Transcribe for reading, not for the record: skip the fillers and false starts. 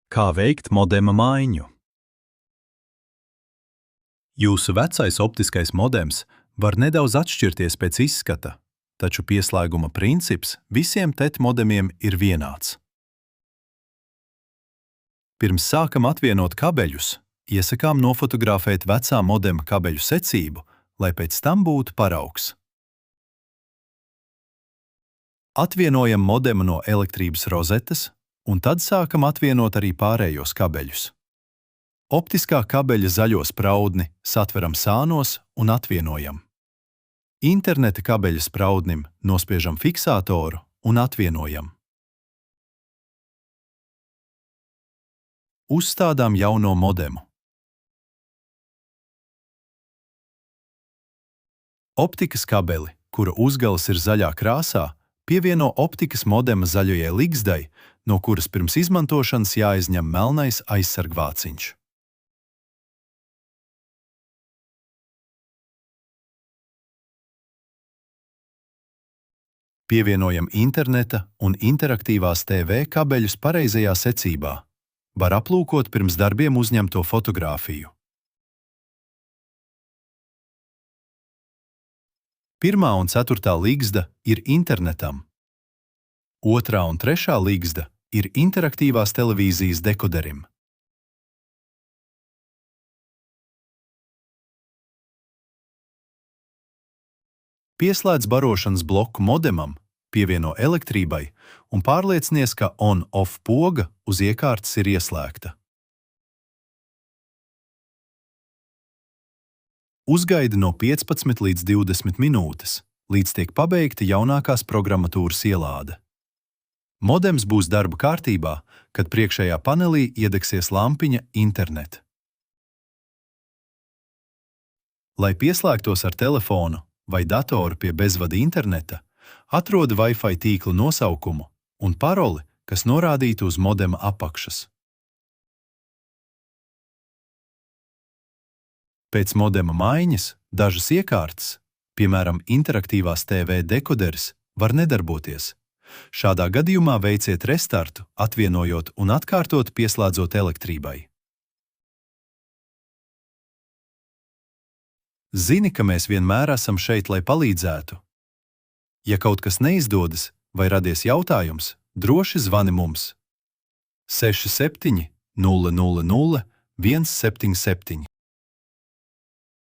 Kā veikt modema maiņu? Jūsu vecais optiskais modems var nedaudz atšķirties pēc izskata, taču pieslēguma princips visiem TET modemiem ir vienāds. Pirms sākam atvienot kabeļus, iesakām nofotografēt vecā modema kabeļu secību, lai pēc tam būtu paraugs. Atvienojam modemu no elektrības rozetes, un tad sākam atvienot arī pārējos kabeļus. Optiskā kabeļa zaļo spraudni satveram sānos un atvienojam. Interneta kabeļa spraudnim nospiežam fiksātoru un atvienojam. Uzstādām jauno modemu. Optikas kabeli, kura uzgalas ir zaļā krāsā, pievieno optikas modema zaļajai ligzdai, no kuras pirms izmantošanas jāizņem melnais aizsargvāciņš. Pievienojam interneta un interaktīvās TV kabeļus pareizajā secībā. Var aplūkot pirms darbiem uzņemto fotogrāfiju. Pirmā un ceturtā ligzda ir internetam. Otrā un trešā ligzda ir interaktīvās televīzijas dekoderim. Pieslēdz barošanas bloku modemam, pievieno elektrībai un pārliecinies, ka on-off poga uz iekārtas ir ieslēgta. Uzgaida no 15 līdz 20 minūtes, līdz tiek pabeigta jaunākās programmatūras ielāde. Modems būs darba kārtībā, kad priekšējā panelī iedegsies lampiņa Internet. Lai pieslēgtos ar telefonu vai datoru pie bezvada interneta, atrod Wi-Fi tīkla nosaukumu un paroli, kas norādītu uz modema apakšas. Pēc modema maiņas dažas iekārtas, piemēram, interaktīvās TV dekoderis, var nedarboties. Šādā gadījumā veiciet restartu, atvienojot un atkārtot pieslēdzot elektrībai. Zini, ka mēs vienmēr esam šeit, lai palīdzētu. Ja kaut kas neizdodas vai radies jautājums, droši zvani mums 67 000 177.